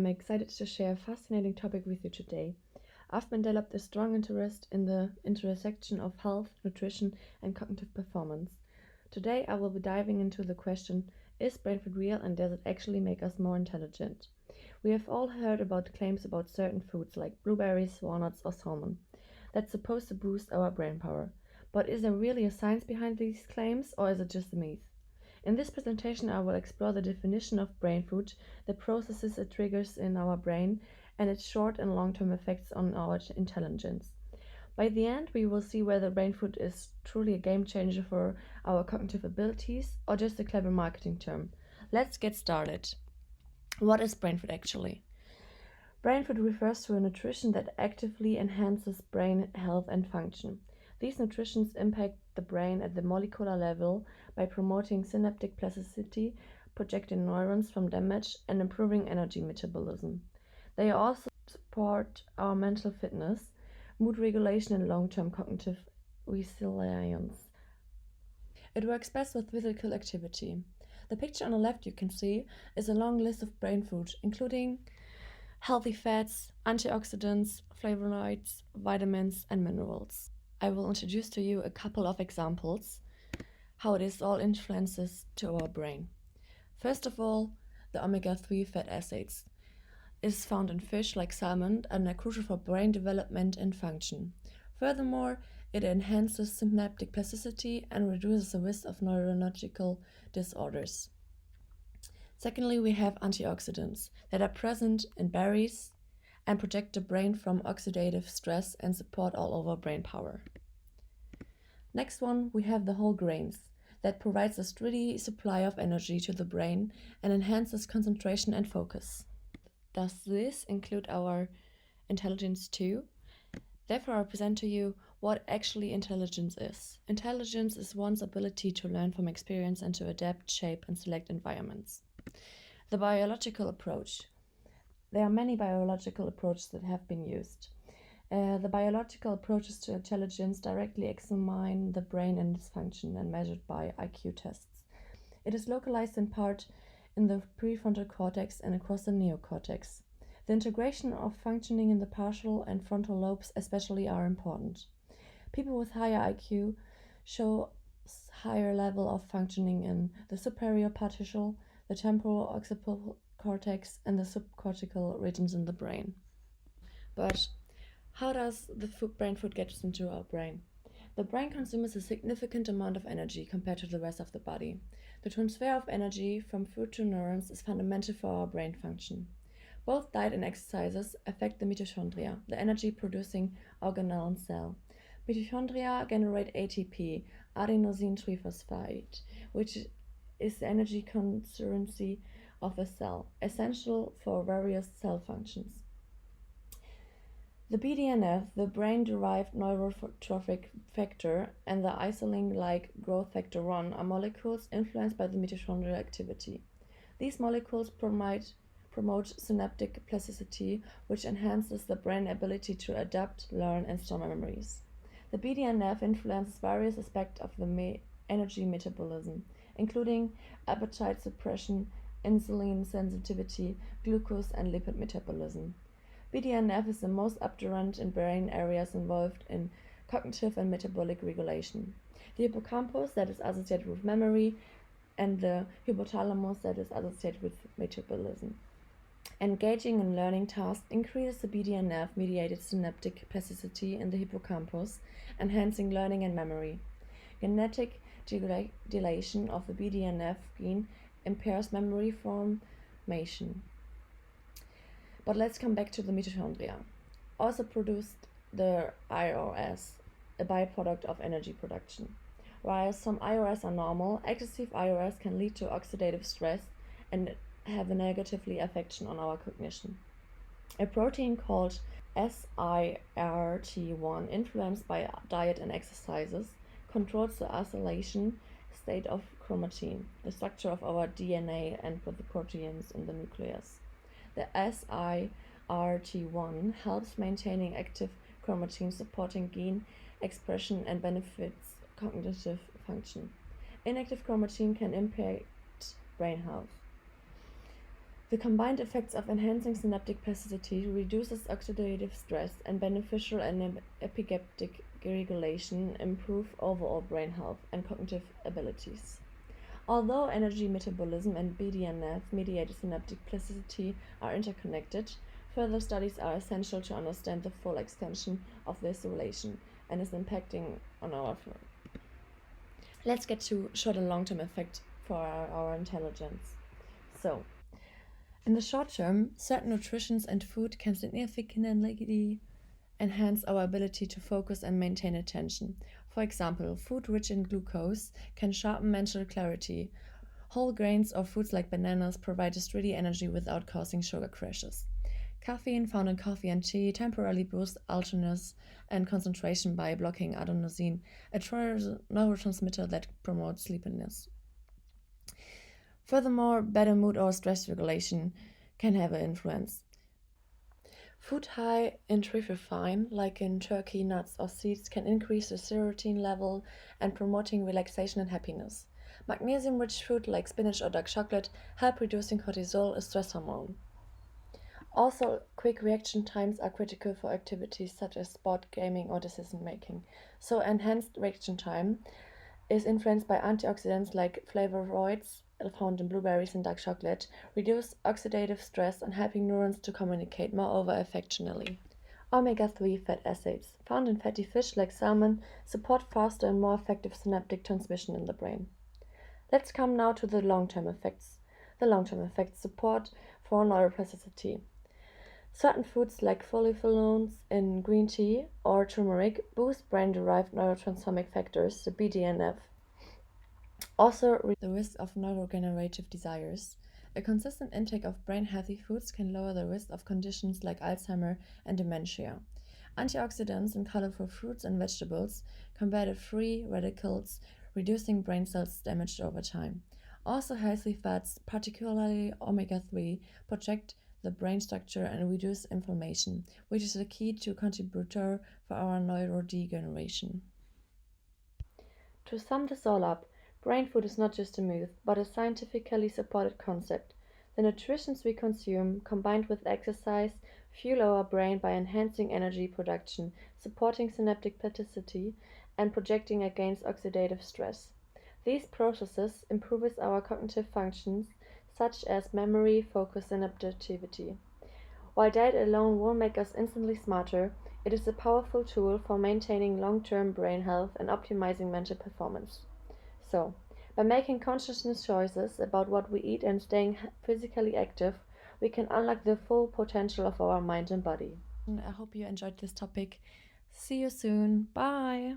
I'm excited to share a fascinating topic with you today. I've been developed a strong interest in the intersection of health, nutrition, and cognitive performance. Today, I will be diving into the question: is brain food real and does it actually make us more intelligent? We have all heard about claims about certain foods like blueberries, walnuts, or salmon that's supposed to boost our brain power. But is there really a science behind these claims, or is it just a myth? In this presentation, I will explore the definition of brain food, the processes it triggers in our brain, and its short and long term effects on our intelligence. By the end, we will see whether brain food is truly a game changer for our cognitive abilities or just a clever marketing term. Let's get started. What is brain food actually? Brain food refers to a nutrition that actively enhances brain health and function. These nutritions impact the brain at the molecular level by promoting synaptic plasticity, protecting neurons from damage, and improving energy metabolism. They also support our mental fitness, mood regulation, and long term cognitive resilience. It works best with physical activity. The picture on the left you can see is a long list of brain food, including healthy fats, antioxidants, flavonoids, vitamins, and minerals. I will introduce to you a couple of examples how this all influences to our brain. First of all, the omega-3 fat acids is found in fish like salmon and are crucial for brain development and function. Furthermore, it enhances synaptic plasticity and reduces the risk of neurological disorders. Secondly, we have antioxidants that are present in berries and protect the brain from oxidative stress and support all over brain power. Next one, we have the whole grains that provides a steady supply of energy to the brain and enhances concentration and focus. Does this include our intelligence too? Therefore, I present to you what actually intelligence is. Intelligence is one's ability to learn from experience and to adapt, shape, and select environments. The biological approach. There are many biological approaches that have been used. The biological approaches to intelligence directly examine the brain and its function and measured by IQ tests. It is localized in part in the prefrontal cortex and across the neocortex. The integration of functioning in the partial and frontal lobes especially are important. People with higher IQ show higher level of functioning in the superior partial, the temporal occipital cortex, and the subcortical regions in the brain. But how does the brain food get into our brain? The brain consumes a significant amount of energy compared to the rest of the body. The transfer of energy from food to neurons is fundamental for our brain function. Both diet and exercises affect the mitochondria, the energy-producing organelle and cell. Mitochondria generate ATP, adenosine triphosphate, which is the energy currency of a cell, essential for various cell functions. The BDNF, the brain-derived neurotrophic factor, and the isolin-like growth factor 1 are molecules influenced by the mitochondrial activity. These molecules promote synaptic plasticity, which enhances the brain ability to adapt, learn, and store memories. The BDNF influences various aspects of the energy metabolism, including appetite suppression, insulin sensitivity, glucose, and lipid metabolism. BDNF is the most uptrend in brain areas involved in cognitive and metabolic regulation. The hippocampus, that is associated with memory, and the hypothalamus, that is associated with metabolism. Engaging in learning tasks increases the BDNF-mediated synaptic plasticity in the hippocampus, enhancing learning and memory. Genetic deletion of the BDNF gene impairs memory formation. But let's come back to the mitochondria. Also produced the IRS, a byproduct of energy production. While some IRS are normal, excessive IRS can lead to oxidative stress and have a negatively affection on our cognition. A protein called SIRT1, influenced by diet and exercises, controls the acylation state of chromatin, the structure of our DNA and the proteins in the nucleus. The SIRT1 helps maintaining active chromatin, supporting gene expression and benefits cognitive function. Inactive chromatin can impact brain health. The combined effects of enhancing synaptic plasticity reduces oxidative stress and beneficial and epigenetic regulation improve overall brain health and cognitive abilities. Although energy metabolism and BDNF-mediated synaptic plasticity are interconnected, further studies are essential to understand the full extension of this relation and its impacting on our brain. Let's get to short and long-term effect for our intelligence. So, in the short term, certain nutritions and food can significantly enhance our ability to focus and maintain attention. For example, food rich in glucose can sharpen mental clarity. Whole grains or fruits like bananas provide a steady energy without causing sugar crashes. Caffeine found in coffee and tea temporarily boosts alertness and concentration by blocking adenosine, a neurotransmitter that promotes sleepiness. Furthermore, better mood or stress regulation can have an influence. Food high in tryptophan, like in turkey, nuts, or seeds, can increase the serotonin level and promoting relaxation and happiness. Magnesium-rich food like spinach or dark chocolate help reducing cortisol, a stress hormone. Also, quick reaction times are critical for activities such as sport, gaming, or decision making. So, enhanced reaction time is influenced by antioxidants like flavonoids found in blueberries and dark chocolate, reduce oxidative stress and helping neurons to communicate more effectively. Omega-3 fat acids, found in fatty fish like salmon, support faster and more effective synaptic transmission in the brain. Let's come now to the long-term effects. The long-term effects support for neuroplasticity. Certain foods like polyphenols in green tea or turmeric boost brain-derived neurotransformic factors, the BDNF. Also, reduce the risk of neurodegenerative diseases. A consistent intake of brain-healthy foods can lower the risk of conditions like Alzheimer and dementia. Antioxidants in colorful fruits and vegetables combat free radicals, reducing brain cells damaged over time. Also, healthy fats, particularly omega-3, protect the brain structure and reduce inflammation, which is a key contributor for our neurodegeneration. To sum this all up, brain food is not just a myth, but a scientifically supported concept. The nutritions we consume, combined with exercise, fuel our brain by enhancing energy production, supporting synaptic plasticity, and protecting against oxidative stress. These processes improve our cognitive functions, such as memory, focus, and adaptivity. While diet alone won't make us instantly smarter, it is a powerful tool for maintaining long-term brain health and optimizing mental performance. So, by making conscious choices about what we eat and staying physically active, we can unlock the full potential of our mind and body. I hope you enjoyed this topic. See you soon. Bye.